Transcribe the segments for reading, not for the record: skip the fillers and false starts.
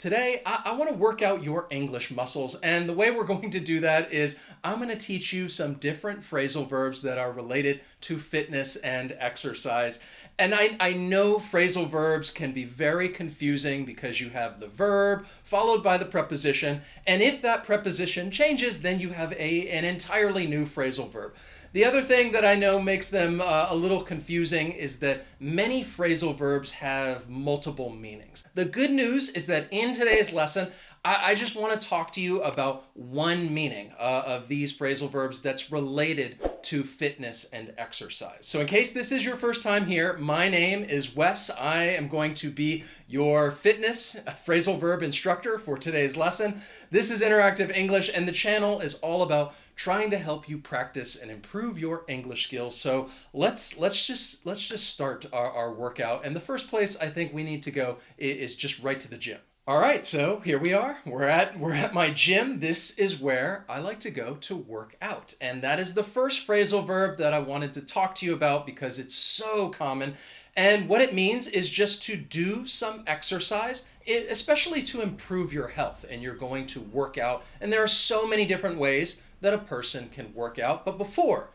Today, I want to work out your English muscles, and the way we're going to do that is I'm going to teach you some different phrasal verbs that are related to fitness and exercise. And I know phrasal verbs can be very confusing because you have the verb followed by the preposition, and if that preposition changes, then you have an entirely new phrasal verb. The other thing that I know makes them a little confusing is that many phrasal verbs have multiple meanings. The good news is that in today's lesson, I just want to talk to you about one meaning of these phrasal verbs that's related to fitness and exercise. So in case this is your first time here, my name is Wes. I am going to be your fitness phrasal verb instructor for today's lesson. This is Interactive English, and the channel is all about trying to help you practice and improve your English skills. So let's just start our workout. And the first place I think we need to go is just right to the gym. All right, so here we are. We're at my gym. This is where I like to go to work out. And that is the first phrasal verb that I wanted to talk to you about because it's so common. And what it means is just to do some exercise, especially to improve your health. And you're going to work out. And there are so many different ways that a person can work out. But before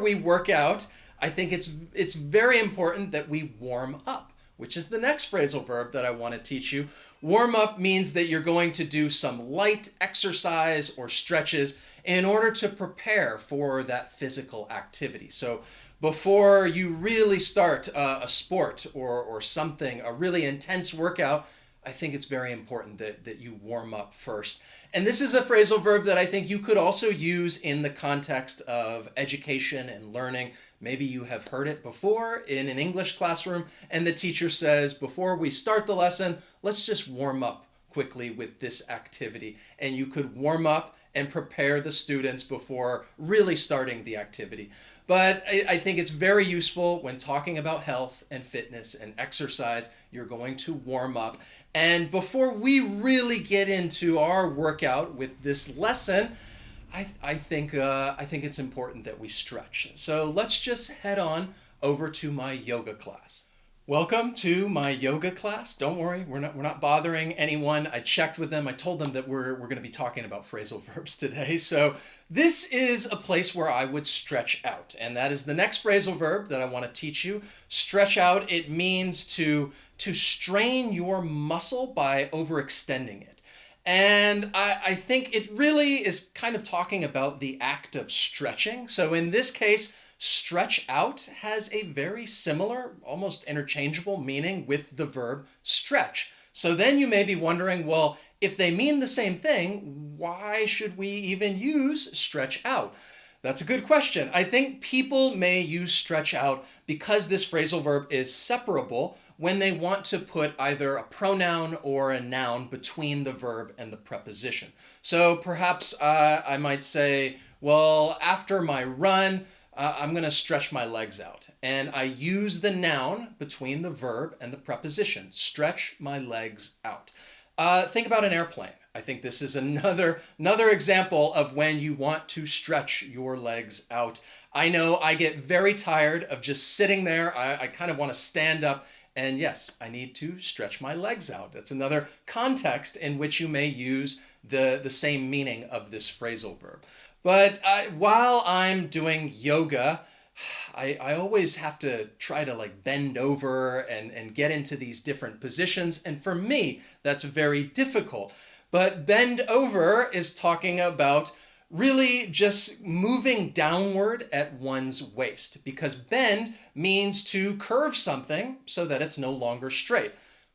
we work out, I think it's very important that we warm up, which is the next phrasal verb that I want to teach you. Warm up means that you're going to do some light exercise or stretches in order to prepare for that physical activity. So before you really start a sport or something, a really intense workout, I think it's very important that you warm up first. And this is a phrasal verb that I think you could also use in the context of education and learning. Maybe you have heard it before in an English classroom, and the teacher says, before we start the lesson, let's just warm up quickly with this activity. And you could warm up and prepare the students before really starting the activity. But I think it's very useful when talking about health and fitness and exercise. You're going to warm up. And before we really get into our workout with this lesson, I think it's important that we stretch. So let's just head on over to my yoga class. Welcome to my yoga class. Don't worry, we're not bothering anyone. I checked with them. I told them that we're going to be talking about phrasal verbs today. So this is a place where I would stretch out, and that is the next phrasal verb that I want to teach you. Stretch out. It means to strain your muscle by overextending it. And I think it really is kind of talking about the act of stretching. So in this case, stretch out has a very similar, almost interchangeable meaning with the verb stretch. So then you may be wondering, well, if they mean the same thing, why should we even use stretch out? That's a good question. I think people may use stretch out because this phrasal verb is separable when they want to put either a pronoun or a noun between the verb and the preposition. So perhaps I might say, well, after my run, I'm going to stretch my legs out. And I use the noun between the verb and the preposition. Stretch my legs out. Think about an airplane. I think this is another example of when you want to stretch your legs out. I know I get very tired of just sitting there. I kind of want to stand up. And yes, I need to stretch my legs out. That's another context in which you may use the same meaning of this phrasal verb. But while I'm doing yoga, I always have to try to bend over and get into these different positions. And for me, that's very difficult. But bend over is talking about really just moving downward at one's waist, because bend means to curve something so that it's no longer straight.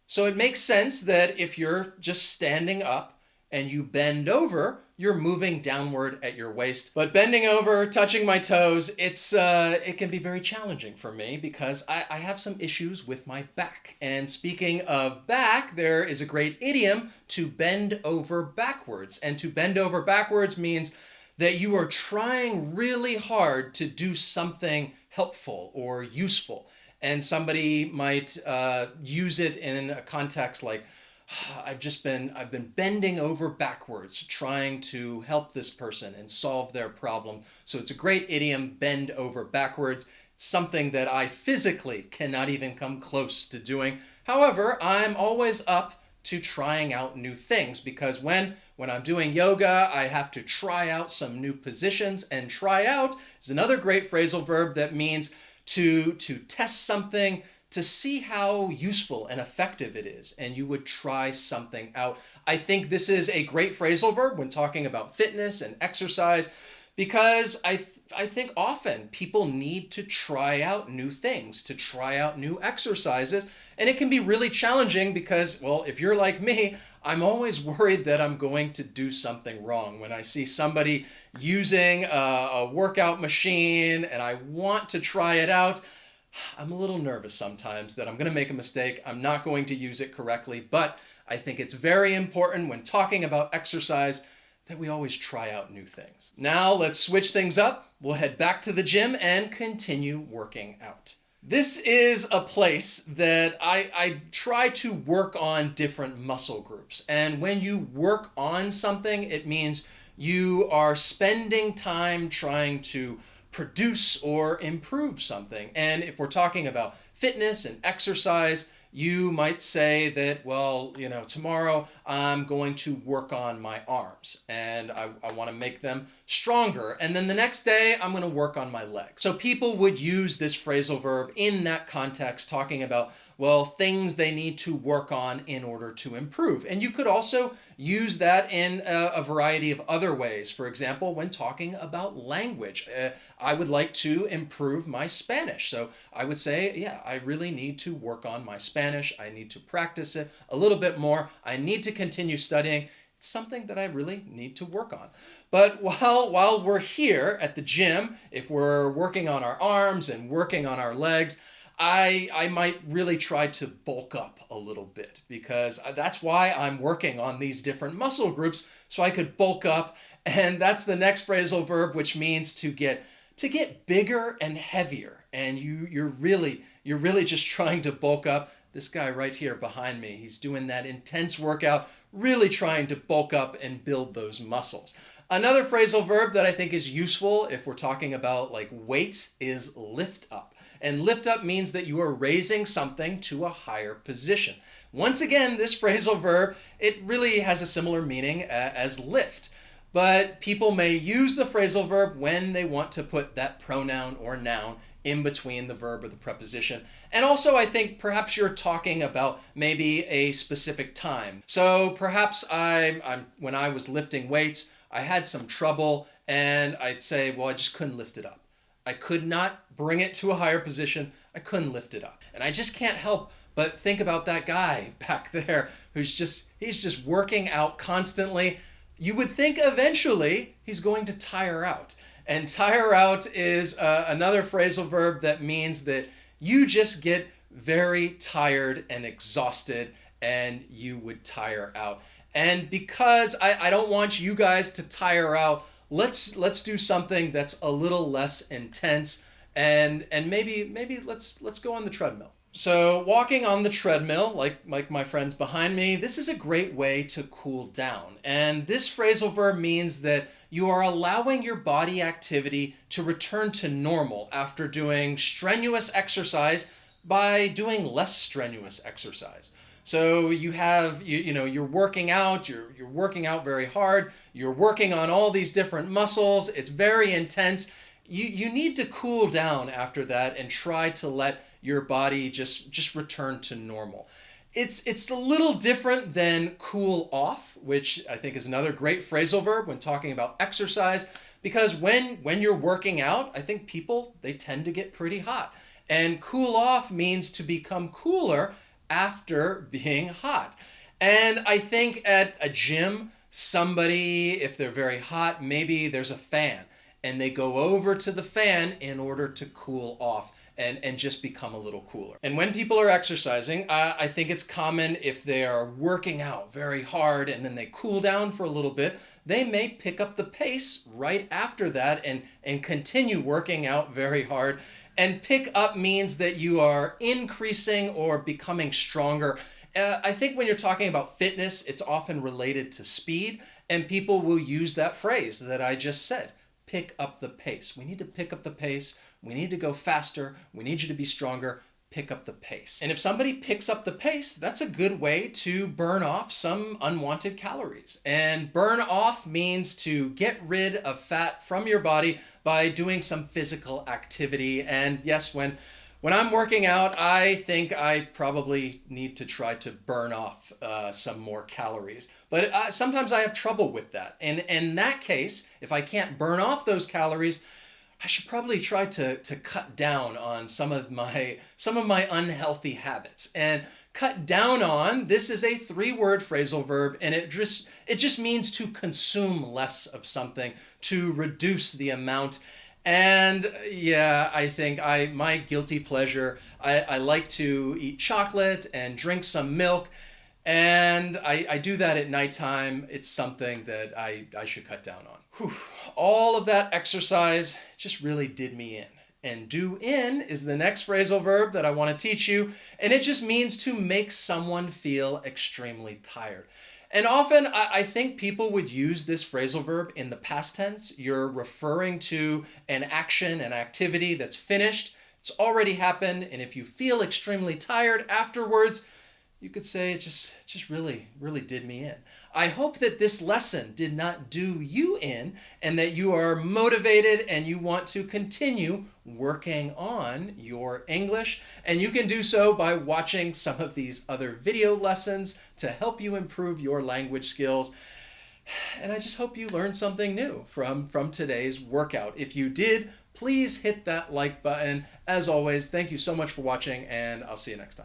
So it makes sense that if you're just standing up and you bend over, you're moving downward at your waist. But bending over, touching my toes, it can be very challenging for me because I have some issues with my back. And speaking of back, there is a great idiom to bend over backwards. And to bend over backwards means that you are trying really hard to do something helpful or useful. And somebody might use it in a context like, I've been bending over backwards trying to help this person and solve their problem. So it's a great idiom, bend over backwards. Something that I physically cannot even come close to doing. However, I'm always up to trying out new things, because when I'm doing yoga, I have to try out some new positions, and try out is another great phrasal verb that means to test something to see how useful and effective it is, and you would try something out. I think this is a great phrasal verb when talking about fitness and exercise, because I think often people need to try out new things, to try out new exercises, and it can be really challenging because, well, if you're like me, I'm always worried that I'm going to do something wrong. When I see somebody using a workout machine and I want to try it out, I'm a little nervous sometimes that I'm going to make a mistake. I'm not going to use it correctly, but I think it's very important when talking about exercise that we always try out new things. Now let's switch things up. We'll head back to the gym and continue working out. This is a place that I try to work on different muscle groups. And when you work on something, it means you are spending time trying to produce or improve something. And if we're talking about fitness and exercise, you might say that, well, tomorrow I'm going to work on my arms and I want to make them stronger. And then the next day I'm going to work on my legs. So people would use this phrasal verb in that context, talking about, well, things they need to work on in order to improve. And you could also use that in a variety of other ways. For example, when talking about language, I would like to improve my Spanish. So I would say, yeah, I really need to work on my Spanish. I need to practice it a little bit more. I need to continue studying. It's something that I really need to work on. But while we're here at the gym, if we're working on our arms and working on our legs, I might really try to bulk up a little bit, because that's why I'm working on these different muscle groups, so I could bulk up. And that's the next phrasal verb, which means to get bigger and heavier. And you're really just trying to bulk up. This guy right here behind me, he's doing that intense workout, really trying to bulk up and build those muscles. Another phrasal verb that I think is useful if we're talking about like weights is lift up. And lift up means that you are raising something to a higher position. Once again, this phrasal verb, it really has a similar meaning as lift. But people may use the phrasal verb when they want to put that pronoun or noun in between the verb or the preposition. And also, I think perhaps you're talking about maybe a specific time. So perhaps when I was lifting weights, I had some trouble, and I'd say, well, I just couldn't lift it up. I could not bring it to a higher position. I couldn't lift it up. And I just can't help but think about that guy back there he's just working out constantly. You would think eventually he's going to tire out. And tire out is another phrasal verb that means that you just get very tired and exhausted, and you would tire out. And because I don't want you guys to tire out, let's do something that's a little less intense, and maybe let's go on the treadmill. So walking on the treadmill, like my friends behind me, this is a great way to cool down. And this phrasal verb means that you are allowing your body activity to return to normal after doing strenuous exercise by doing less strenuous exercise. So you're working out, you're working out very hard, you're working on all these different muscles, it's very intense. You need to cool down after that and try to let your body just return to normal. It's a little different than cool off, which I think is another great phrasal verb when talking about exercise, because when you're working out, I think they tend to get pretty hot. And cool off means to become cooler after being hot. And I think at a gym, somebody, if they're very hot, maybe there's a fan, and they go over to the fan in order to cool off and just become a little cooler. And when people are exercising, I think it's common if they are working out very hard and then they cool down for a little bit, they may pick up the pace right after that and continue working out very hard. And pick up means that you are increasing or becoming stronger. I think when you're talking about fitness, it's often related to speed, and people will use that phrase that I just said. Pick up the pace. We need to pick up the pace. We need to go faster. We need you to be stronger. pick up the pace. And if somebody picks up the pace, that's a good way to burn off some unwanted calories. And burn off means to get rid of fat from your body by doing some physical activity. And yes, when I'm working out, I think I probably need to try to burn off some more calories. But sometimes I have trouble with that. And in that case, if I can't burn off those calories, I should probably try to cut down on some of my unhealthy habits. And cut down on, this is a 3-word phrasal verb, and it just means to consume less of something, to reduce the amount. And yeah, I think my guilty pleasure, I like to eat chocolate and drink some milk, and I do that at nighttime. It's something that I should cut down on. Whew. All of that exercise just really did me in. And do in is the next phrasal verb that I want to teach you, and it just means to make someone feel extremely tired. And often I think people would use this phrasal verb in the past tense. You're referring to an action, an activity that's finished. It's already happened. And if you feel extremely tired afterwards, you could say it just really, really did me in. I hope that this lesson did not do you in, and that you are motivated and you want to continue working on your English. And you can do so by watching some of these other video lessons to help you improve your language skills. And I just hope you learned something new from today's workout. If you did, please hit that like button. As always, thank you so much for watching, and I'll see you next time.